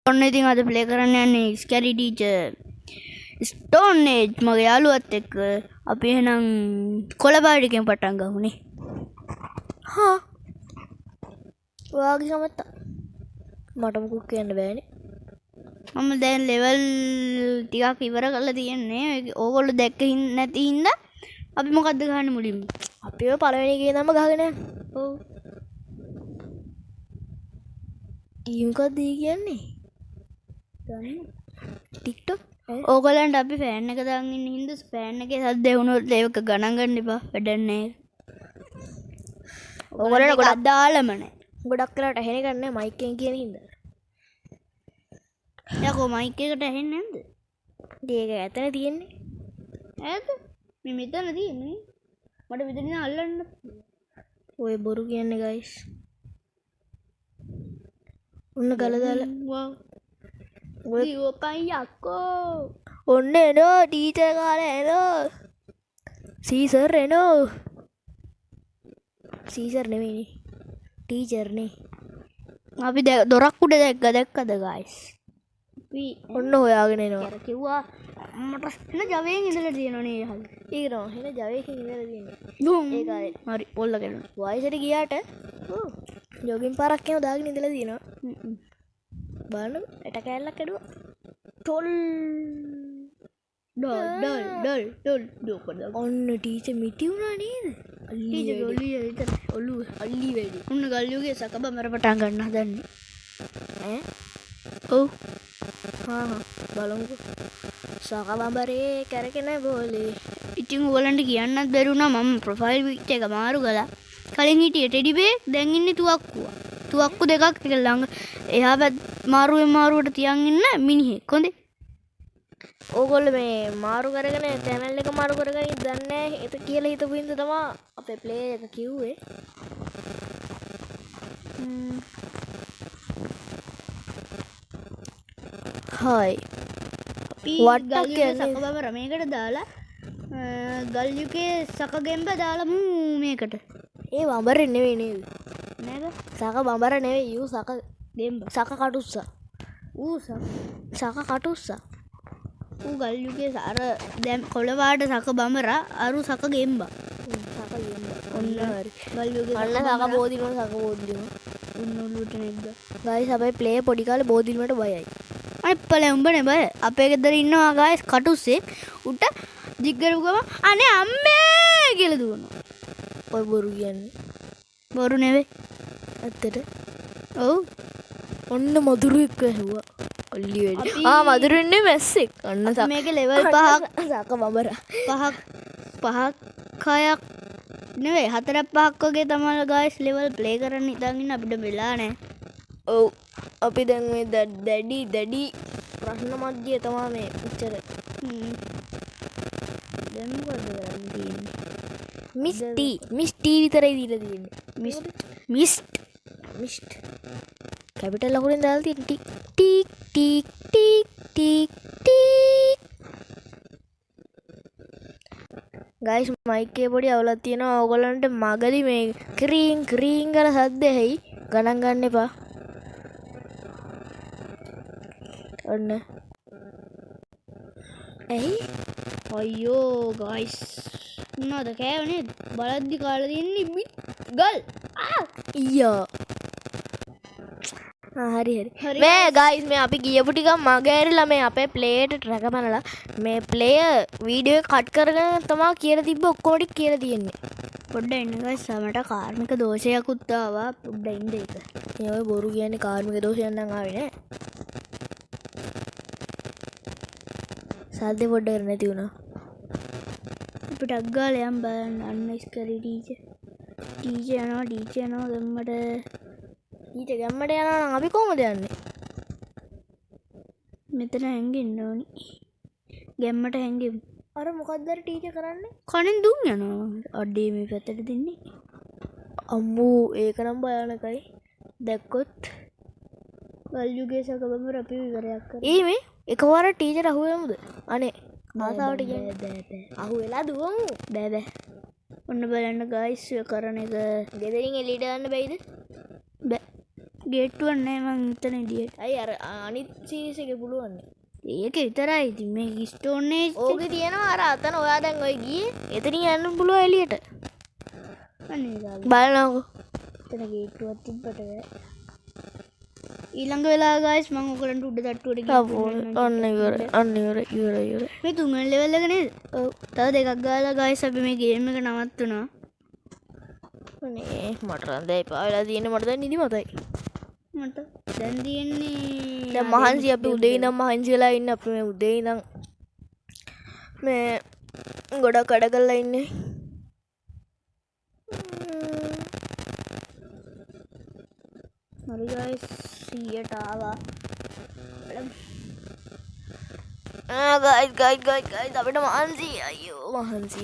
ඔන්න ඉතින් අද ප්ලේ කරන්න යන්නේ ස්කැරි ටීචර් ස්ටෝන් ඒජ් මගේ යාළුවත් එක්ක අපි එහෙනම් කොළපාඩිකෙන් පටන් ගමුනේ. හා ඔයාගේ සමත්තා මට මොකුත් කියන්න බෑනේ. මම දැන් ලෙවල් ටිකක් ඉවර කරලා තියෙන්නේ. ඕගොල්ලෝ දැක්ක නැති හින්දා අපි මොකද්ද ගහන්නේ මුලින්ම? අපි ඔය පළවෙනි එකේ තමයි ගහගෙන යන්නේ. ඔව්. ටීම් එකක්ද කියන්නේ? TikTok ඕගොල්ලන්ට අපි ෆෑන් එක දාගෙන ඉන්න හින්දා ෆෑන් එකේ සද්ද වුණොත් ඒක ගණන් ගන්න එපා. වැඩක් නැහැ. ඕගොල්ලන්ට ගොඩක් දාලම නැහැ. ගොඩක් වෙලාට ඇහෙන එකක් නැහැ මයික් එකෙන් කියන හින්දා. යකෝ මයික් එකට ඇහෙන්නේ නැද්ද? ඒක ඇතන තියෙන්නේ. ඈත? මේ මෙතන තියෙන්නේ. මට මෙතනින් අල්ලන්න. ඔය බොරු කියන්නේ guys. ඔන්න ගල දාලා. වව්. ඔය ඔකයි යකෝ. ඔන්න එනෝ ටීචර් කාලේ එනෝ. සීසර් එනෝ. සීසර් නෙමෙයිනේ. ටීචර් නේ. අපි දොරක් උඩ දැක්කද guys? අපි ඔන්න හොයාගෙන එනවා. අර කිව්වා මට එන ජවයෙන් ඉඳලා තියෙනවනේ යහල්. ඒක නෝ හෙන ජවයකින් ඉඳලා තියෙන්නේ. දුම්. ඒ කාලේ හරි පොල්ල කරනවා. වයසට ගියාට ජොගින් පාරක් යන දාගෙන ඉඳලා තියෙනවා. බලන්න ඇට කෑල්ලක් ඇදුවා. ටොල් ඩොල් ඩොල් ඔන්න ටීචර් මිටි වුණා නේද? ටීචර් ඔළුව අල්ලි වැඩි. උන්න ගල්යුගේ සකබමර පටන් ගන්න හදන්නේ. ඈ ඔව්. හා බලමුකෝ. සකබඹරේ කරගෙන බෝලේ. ඉතින් ඔයගලන්ට කියන්නත් බැරි වුණා මම ප්‍රොෆයිල් පික්චර් එක මාරු කළා. කලින් හිටියේ ටෙඩි බේ දැන් ඉන්නේ තුවක්කුවා. තුවක්කු දෙකක් එක ළඟ එහා පැත්ත මාරුවට තියන් ඉන්න මිනිහෙක්. හොඳේ. ඕගොල්ලෝ මේ මාරු කරගෙන channel එක මාරු කරගෙන ඉඳන්නේ නැහැ. ඒක කියලා හිතපු හින්දා තමයි අපේ play එක කිව්වේ. හයි. වට්ටක් කියන්නේ සකබම මේකට දාලා ගල්යුගේ සකගෙම්බ දාලමු මේකට. ඒ වඹර නෙවෙයි නේද? නේද? සක බඹර නෙවෙයි යූ සක දෙම්බ. සක කටුස්සා. ඌ සක කටුස්සා. ඌ ගල්යුගේ අර දැන් කොළවාඩ සක බඹරා අරු සක ගෙම්බා. සක ගෙම්බා. ඔන්න හරි. ගල්යුගේ අන්න සක බෝධිනෝ සක බෝධිනෝ. උන්න උළුට නෙද්ද. ගයිස් අපේ ප්ලේ පොඩි කාලේ බෝධිනෝට බයයි. අනිප්පල උඹනේ බය. අපේ ගෙදර ඉන්නවා ගයිස් කටුස්සේ උට දිග්ගරු ගම අනේ අම්මේ කියලා දුවනවා. ඔය බොරු කියන්නේ. බොරු නෙවෙයි. ඇත්තට. ඔව්. ඔන්න මදුරුවෙක් ඇහුවා. අල්ලි වැඩි. මදුරු ඉන්නේ මැස්සෙක්. අන්න මේකේ ලෙවල් 5ක් සක බඹරා. 5ක් 6ක් නෙවෙයි 4ක් 5ක් වගේ තමයි ගයිස් ලෙවල් ප්ලේ කරන්න හිතන් ඉන්න අපිට වෙලා නැහැ. ඔව්. අපි දැන් මේ දැඩි ප්‍රශ්න මැදියේ තමයි මේ උච්චර. දැන් මොකද කරන්න තියෙන්නේ? මිස් ටී විතරයි දීලා තියෙන්නේ. මිස් කැපිටල් ලකුණෙන් දාලා තියෙන ටික් ටික් ටික් ටික් ටික් ටික්. ගයිස් මයික් එකේ පොඩි අවුලක් තියෙනවා. ඕගොල්ලන්ට මගදී මේ ක්‍රීන් කරන සද්ද ඇහි. ගණන් ගන්න එපා. ඔන්න. ඇයි? අයියෝ ගයිස්. මොනවද කෑවනේ? බලද්දි කාලා තියෙන්නේ ගල්. ඊයෝ. හරි. මේ ගයිස් මේ අපි ගියපු ටික මගේ ඇරිලා මේ අපේ ප්ලේයට ට්‍රැක බලලා මේ ප්ලේයර් වීඩියෝ එක කට් කරගෙන තමයි කියලා තිබ්බ ඔක්කොම ටික කියලා තියෙන්නේ. පොඩ්ඩ ඉන්න ගයිස් මට කාර්මික දෝෂයක්ත් ආවා. පොඩ්ඩ ඉන්න ඒක. මේ ඔය බොරු කියන්නේ කාර්මික දෝෂයක් නම් ආවේ නෑ. සද්ද පොඩ්ඩ කර නැති වුණා. අපිට අග්ගාල යම් බලන්න අන්න ස්කරි ටීචර් යනවා ගම්මට. ඊට ගම්මට යනවා නම් අපි කොහොමද යන්නේ? මෙතන හැංගෙන්න ඕනි. ගැම්මට හැංගෙමු. අර මොකක්ද අර ටීචර් කරන්නේ? කණෙන් දුම් යනවා. අඩේ මේ පැත්තට දෙන්නේ. අම්මෝ ඒක නම් භයානකයි. දැක්කොත් ගල්යුගේ සකබඹර අපි විවරයක් කරා. මේ එකවර ටීචර් අහුවෙමුද? අනේ ආසාවට කියන්නේ. අහුවෙලා දුවමු. බෑ. ඔන්න බලන්න ගයිස් කරන එක ගෙදරින් එළියට යන්න බැයිද? බෑ. ගේට්ටුවක් නෑ මං හිතන විදියට. ඇයි අර අනිත් සීරීස් එකේ පුළුවන් ඒක විතරයි ඉතින් මේ ස්ටෝන් ඒජ් ඕකේ තියෙනවා අර අතන ඔයා දැන් ඔය ගියේ එතනින් යන්න පුළුවන් එළියට අනේ බලනකො එතන ගේට්ටුවක් තිබ්බට බෑ. ඊළඟ වෙලා ගයිස් මම ඔයගලන්ට උඩ තට්ටුවට ගිහින් අන්න ඉවරයි මේ තුන්වෙනි ලෙවල් එක නේද? ඔව්. තව දෙකක් ගාලා ගයිස් අපි මේ ගේම් එක නවත්තුනා. අනේ මට නම් දැන් එපා වෙලා තියෙන්නේ මට දැන් නිදි මතයි මට දැන් තියෙන්නේ දැන් මහන්සි අපි උදේ ඉඳන් මහන්සි වෙලා ඉන්න අපි මේ උදේ ඉඳන් මේ ගොඩක් වැඩ කරලා ඉන්නේ හරි ගයිස් 100ට ආවා. ගයිස් අපිට මහන්සි අයියෝ මහන්සි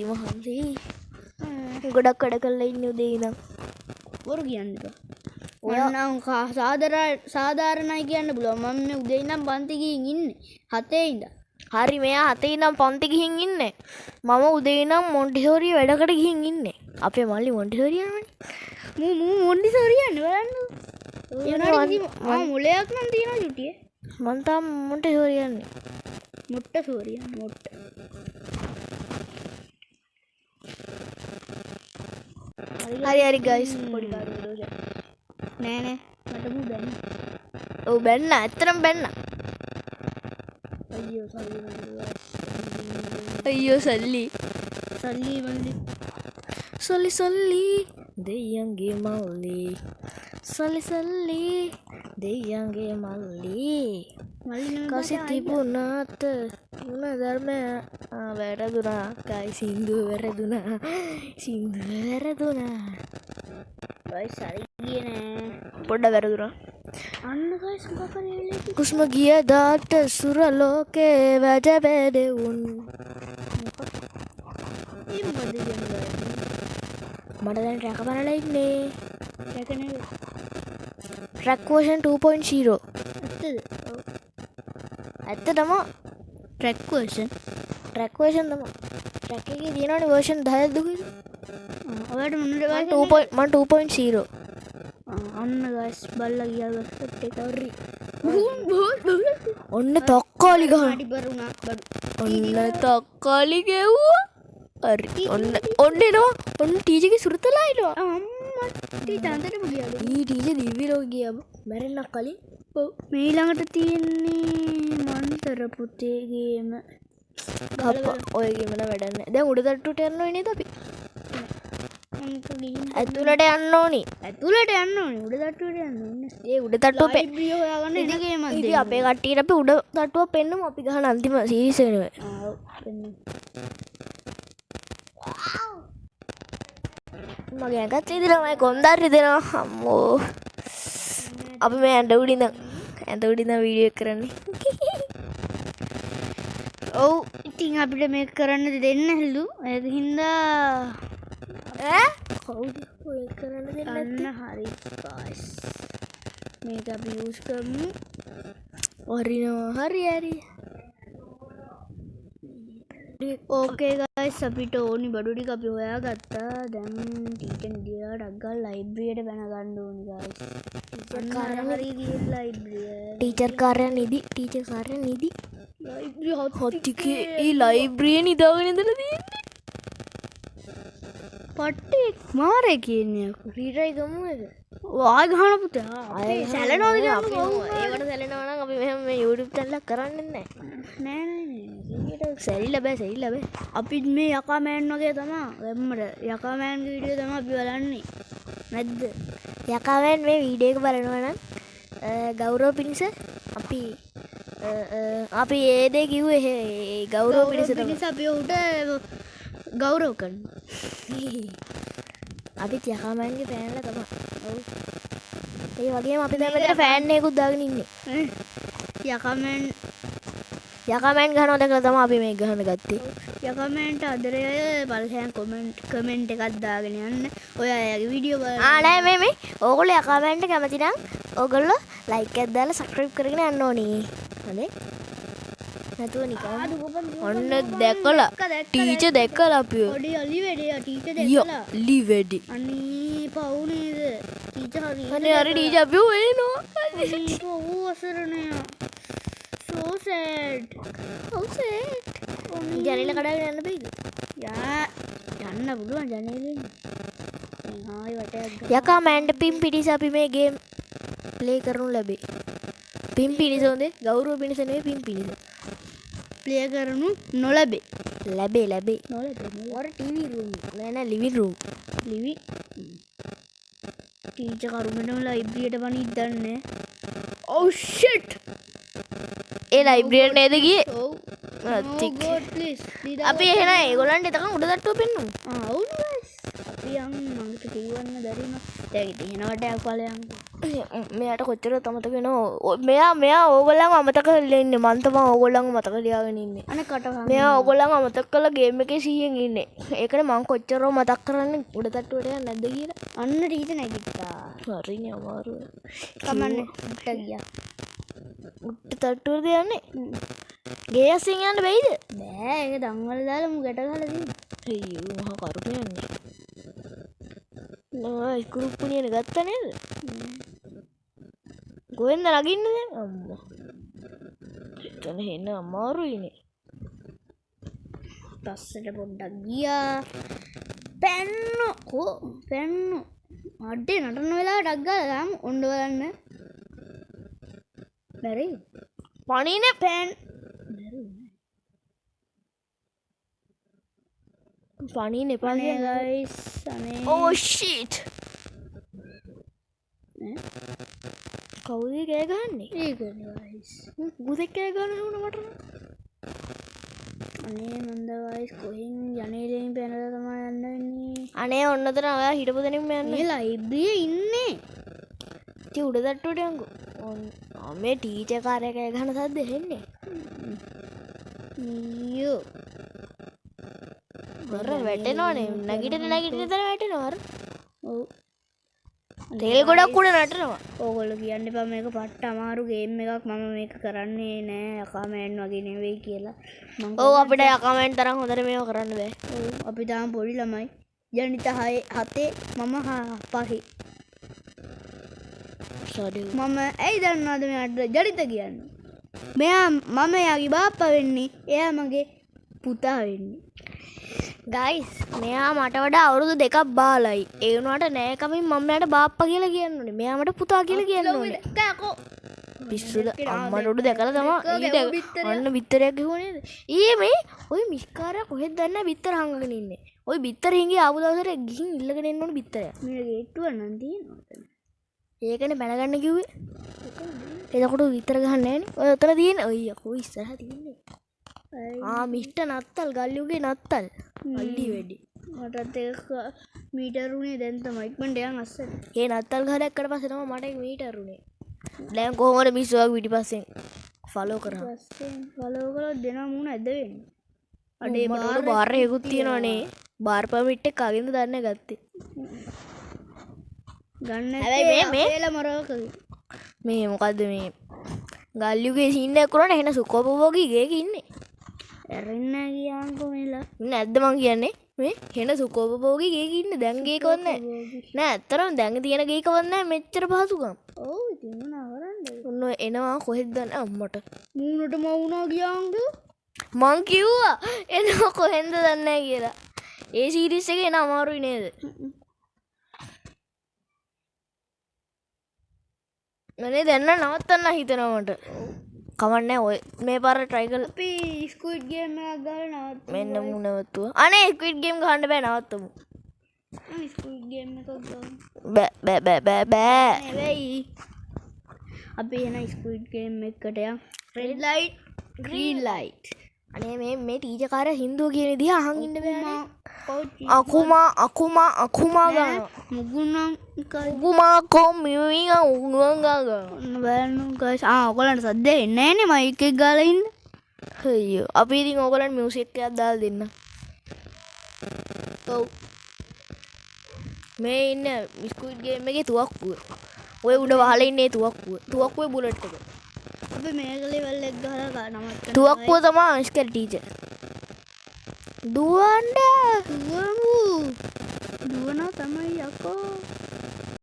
ගොඩක් වැඩ කරලා ඉන්නේ උදේ ඉඳන් බොරු කියන්න එපා. ඔන්නම් සාධාරණයි කියන්න පුළුවන්. මම මේ උදේ ඉඳන් පන්ති ගිහින් ඉන්නේ 7 ඉඳන්. හරි මෙයා 7 ඉඳන් පන්ති ගිහින් ඉන්නේ මම උදේ ඉඳන් මොන්ටිසෝරිය වැඩකට ගිහින් ඉන්නේ අපේ මල්ලි මොන්ටිසෝරිය යනවනේ මූ මොන්ටිසෝරිය යන්නේ බලන්න. මුලයක් නම් තියෙනවා චුටියේ. මං තාම මොන්ටිසෝරිය යන්නේ මොට්ටසෝරිය මොට්ට. හරි ගයිස් පොඩි කාර්යයක් නෑ මට මූ බැන්න. ඔව් බැන්න ඇත්තටම බැන්න අයියෝ සල්ලි දෙයියන්ගේ මල්ලි සල්ලි දෙයියන්ගේ මල්ලි කසි තිබුණාත උන ධර්මය වැරදුනා ගයි සින්දුව වැරදුනා ගයිස් හරි ගියේ නෑ. පොඩ්ඩක් වැරදුනා අන්න ගයිස් මොකක් හරි වෙලේ කුස්ම ගිය දාට සුර ලෝකේ වැජ බැදෙවුන් මට දැන් රැක බලලා ඉන්නේ රැක නේද? ට්‍රැක් වර්ෂන් 2.0 ඇත්තටම ට්‍රැක් වර්ෂන් ට්‍රැක් වර්ෂන් තමයි ට්‍රැක් එකේ තියෙනවනේ වර්ෂන් 10ක් දුකේ ඔයාලට මොනද මම 2.0 අන්න ගයිස් බල්ලා ගියා ගස්සත් එක හරි ඔන්න තක්කාලි ගහන අඩිබරුණා බඩු. ඔන්න තක්කාලි ගෙව්වා හරි ඔන්න එනවා ඔන්න ටීචර්ගේ සුරතලා එනවා අම්මා ටීචර් අන්තරම ගියාද? ටීචර් දිව්‍ය ලෝක ගියා මැරෙන්නක් කලින් ඔව් මේ ළඟට තියෙන්නේ මන්තර පුතේ ගේම. ගහප්පා ඔය ගේම නම් වැඩක් නැහැ දැන් උඩ තට්ටුවට යන්න ඕනේ නේද අපි ඇතුළට යන්න ඕනි උඩ තට්ටුවට යන්න ඕනේ. ඒ උඩ තට්ටුව ලයිබ්‍රරි හොයාගන්න එන ගේමක් ඉතින් අපේ කට්ටියට අපි උඩ තට්ටුව පෙන්නමු අපි ගහන අන්තිම සීරීස් එක නෙවෙයි ඔව් එන්න. මගේ ඇඟත් රිදෙනවා මගේ කොන්දත් රිදෙනවා අම්මෝ අපි මේ ඇඳ උඩින් වීඩියෝ එක කරන්නේ ඔව් ඉතින් අපිට මේක කරන්න දෙන්න හැලු. ඒක හින්දා කවුද ඔය කරන්න දෙන්නේ අන්න හරි ගයිස්. මේක අපි යූස් කරමු. හරි ඕකේ ගයිස් අපිට ඕනි බඩු ටික අපි හොයාගත්තා. දැන් ටීචර් ගියා ඩග්ගල් ලයිබ්‍රරියට බැන ගන්න ඕනි ගයිස්. හරි ගියේ ලයිබ්‍රරිය. ටීචර් කාර්යය නිදි ලයිබ්‍රරි හොත්තිකේ ඒ ලයිබ්‍රරිය නිදාගෙන ඉඳලා තියෙන්නේ පට්ටේ මාරේ කියන්නේ රීටයි ගමු එක ආය ගහන පුතා අපේ සැලෙනවද අපි ඒකට සැලෙනවා නම් අපි මෙහෙම මේ YouTube channel එක කරන්නේ නැහැ නෑ සැරිලා බෑ අපි මේ යකා මෑන් වගේ තමයි දැම්මට යකා මෑන්ගේ වීඩියෝ තමයි අපි බලන්නේ නැද්ද යකා මෑන් මේ වීඩියෝ එක බලනවා නම් ගෞරව පිණිස අපි ඒ දේ කිව්වේ ඒ ගෞරව පිණිස අපි උට ගෞරව කරනවා අපිත් යකා මෑන්ගේ ෆෑන්ලා තමයි ඔව් ඒ වගේම අපි දැන් මෙතන ෆෑන් එකකුත් දාගෙන ඉන්නේ යකා මෑන් ගහනවා දැකලා තමයි අපි මේක ගහන්න ගත්තේ යකා මෑන්ට ආදරය බලසයන් කමෙන්ට් එකක් දාගෙන යන්න ඔය අයගේ වීඩියෝ බලන්න නෑ මේ ඕගොල්ලෝ යකා මෑන්ට කැමති නම් ඕගොල්ලෝ ලයික් එකක් දාලා සබ්ස්ක්‍රයිබ් කරගෙන යන්න ඕනේ හරි නැතුව නිකන් ඔන්න දැකලා ටීචර් දැකලා අපි පොඩි අලි වැඩේ ටීචර් ඊයෝ දැකලා ලි වැඩි අනේ පව් නේද ටීචර් අනේ අර ටීචර් අපි හොයනවා අනේ පව් අසරණය so sad ජනෙල කඩාගෙන යන්න බෑද යන්න පුළුවන් ජනේලෙන් ආයි වටයක් යකා මෑන්ඩ් පින් පිටිස අපි මේ ගේම් ප්ලේ කරනු ලැබේ පින් පිණිස හොඳේ ගෞරව පිණිස නෙවෙයි පින් පිණිස ප්ලේ කරනු නොලැබේ ලැබේ නොලැබේ ඔර ටීවී රූම් නෑ ලිවිං රූම් ලිවි ටීචර් කරුමෙටම ලයිබ්‍රරියට පනිද්දන්නේ oh shit ඒ ලයිබ්‍රරියට නේද ගියේ oh no god please අපි එහෙනම් ඒගොල්ලන්ට එතකන් උඩ තට්ටුව පෙන්නමු ඔව් guys අපි යන් මංගට කියවන්න බැරි නෝ දැන් ඉතින් එනවට ඵලයන් මෙයාට කොච්චර තමතක වෙනව මෙයා ඕගොල්ලන්ව අමතක කරලා ඉන්නේ මං තමයි ඕගොල්ලන්ව මතක තියාගෙන ඉන්නේ අනේ කට මෙයා ඕගොල්ලන්ව අමතක කරලා ගේම් එකේ 100න් ඉන්නේ ඒකනේ මං කොච්චරව මතක් කරන්නේ උඩ තට්ටුවට යන්නේ නැද්ද කියලා අන්න ටීචර් නැගිට්ටා හරිනේ අමාරුයි කමන්නේ උඩට ගියා උඩ තට්ටුවට යන්නේ ගේ අසින් යන්න බැයිද බෑ ඒක දන්වල දාලා මු ගැට ගහලා තියෙනවා අයියෝ මහා කරුණ යන්නේ නෝ කුරුප්පුණියන ගත්ත නේද ගොෙන්ද නගින්න දැන් අම්මා එතන එන්න අමාරුයිනේ පස්සට පොඩ්ඩක් ගියා පැන්නු අඩේ නටන වෙලාවට ඩක් ගාලා දාමු ඔන්න බලන්න බැරි පණිනේ පෑන් පණින්න එපා අනේ guys අනේ oh shit කවුද කෑ ගහන්නේ ඒකනේ guys බුදෙක් කෑ ගහනවා මට අනේ මන්ද guys කොහෙන් ජනේලෙන් පැනලා තමයි යන්න වෙන්නේ අනේ ඔන්නතර ඔයා හිටපු දෙනින්ම යන්නේ මේ ලයිබ්‍රරියේ ඉන්නේ ඉතින් උඩ තට්ටුවට යන්කෝ මේ ටීචර් කාර්යය කෑ ගහන සද්ද එන්නේ ඊයෝ වර වැටෙනවනේ නැගිටින තැන වැටෙනවා අර ඔව් තෙල් ගොඩක් උඩ නටනවා ඕගොල්ලෝ කියන්න එපා මේක පට්ට අමාරු ගේම් එකක් මම මේක කරන්නේ නෑ යකාමෑන් වගේ නෙවෙයි කියලා මං ඔව් අපිට යකාමෑන් තරම් හොඳට මේව කරන්න බෑ ඔව් අපි තාම පොඩි ළමයි ජනිත 7 මම 5 සඩේ මම ඇයි දන්නවද මෙයාට ජනිත කියන්නේ මෙයා මම එයාගේ බාප්පා වෙන්නේ එයා මගේ පුතා වෙන්නේ ගයිස් මෙයා මට වඩා අවුරුදු 2ක් බාලයි ඒ වුණාට නෑ කමින් මම මෙයාට බාප්පා කියලා කියන්න ඕනේ මෙයා මට පුතා කියලා කියන්න ඕනේ පිස්සුද අම්මට උඩ දැකලා තමයි අන්න බිත්තරයක් ගහුවා නේද ඊයේ මේ ওই මිස්කාරයා කොහෙද දන්නේ බිත්තර හංගගෙන ඉන්නේ ওই බිත්තර හිඟේ ආපු දවසට ගිහින් ඉල්ලගෙන එන්න ඕනේ බිත්තරය මේ ගේට්ටුව නම් තියෙනවා ඒකනේ බැනගන්න කිව්වේ එතකොට විතර ගහන්න නෑනේ ඔය උතර තියෙන්නේ ඔය යකෝ ඉස්සරහ තියෙන්නේ මිස්ටර් නත්තල් ගල්ලියුගේ නත්තල් අල්ලි වැඩි මටත් ඒක මීටර් උනේ දැන් තමයි ඉක්මනට යන් අස්සට ඒ නත්තල් ගහ දැක්කට පස්සේ තමයි මට ඒක මීටර් උනේ දැන් කොහොමද මිස්සුවක් පිටිපස්සෙන් ෆලෝ කරා පස්සේ ෆලෝ කරලා දෙනා මුණ ඇද වෙන්නේ අඩේ මට බාර් එකකුත් තියෙනවනේ බාර් පර්මිට් එක කගෙන්ද දන්නේ ගත්තේ ගන්න හැබැයි මේ වේල මරවකගේ මේ මොකද්ද මේ ගල්ලියුගේ සීන් එකක් කරන්නේ එහෙනම් සුකෝපභෝගී ගේක ඉන්නේ ඇරෙන්න ගියාන්කෝ මෙලා නැද්ද මං කියන්නේ මේ හෙන සුකෝපභෝගී ගේක ඉන්නේ දැන් ගේකවත් නැහැ නෑ ඇත්තටම දැන් තියෙන ගේකවත් නැහැ මෙච්චර පහසුකම් ඔව් ඉතින් මොනවා කරන්නද ඔන්න එනවා කොහෙද දන්නේ අම්මට මූණට මවුනා ගියාන්කෝ මං කිව්වා එනවා කොහෙන්ද දන්නේ නැහැ කියලා ඒ සීරීස් එකේ එන අමාරුයි නේද අනේ දැන් නවත්තන්න හිතනවා මට කවන්නේ ඔය මේ පාර try කරලා අපි ස්ක්විඩ් ගේම් එකක් ගාලා නවත්තමු මෙන්න මු නවත්තුවා අනේ ස්ක්විඩ් ගේම් ගහන්න බෑ නවත්තමු ස්ක්විඩ් ගේම් එකක් ගාමු බෑ නෙවෙයි අපි එන ස්ක්විඩ් ගේම් එකකට යන් රෙඩ් ලයිට් ග්‍රීන් ලයිට් අනේ මේ ටීචර් කාර්ය හින්දුව කියන විදිහ අහන් ඉන්න බෑනේ කෝච් අකුමා ගන්න මුගුනම් උගුමා කොම් මිමිගා උගුවන් ගා බලන්න ගයිස් ඔයගලන්ට සද්ද එන්නේ නැහනේ මයික් එක ගාලා ඉන්න අයියෝ අපි ඉතින් ඔයගලන්ට මියුසික් එකක් දාලා දෙන්න ඔව් මේ ඉන්න ස්ක්විඩ් ගේම් එකේ තුවක්කුව ඔය උඩ වහලා ඉන්නේ තුවක්කුවේ බුලට් එක අපි මේකලේ වල්ලෙක් ගහලා නමත් තුවක්කුව තමා අංශකර ටීචර්. දුවන්න දුවමු දුවනවා තමයි යකෝ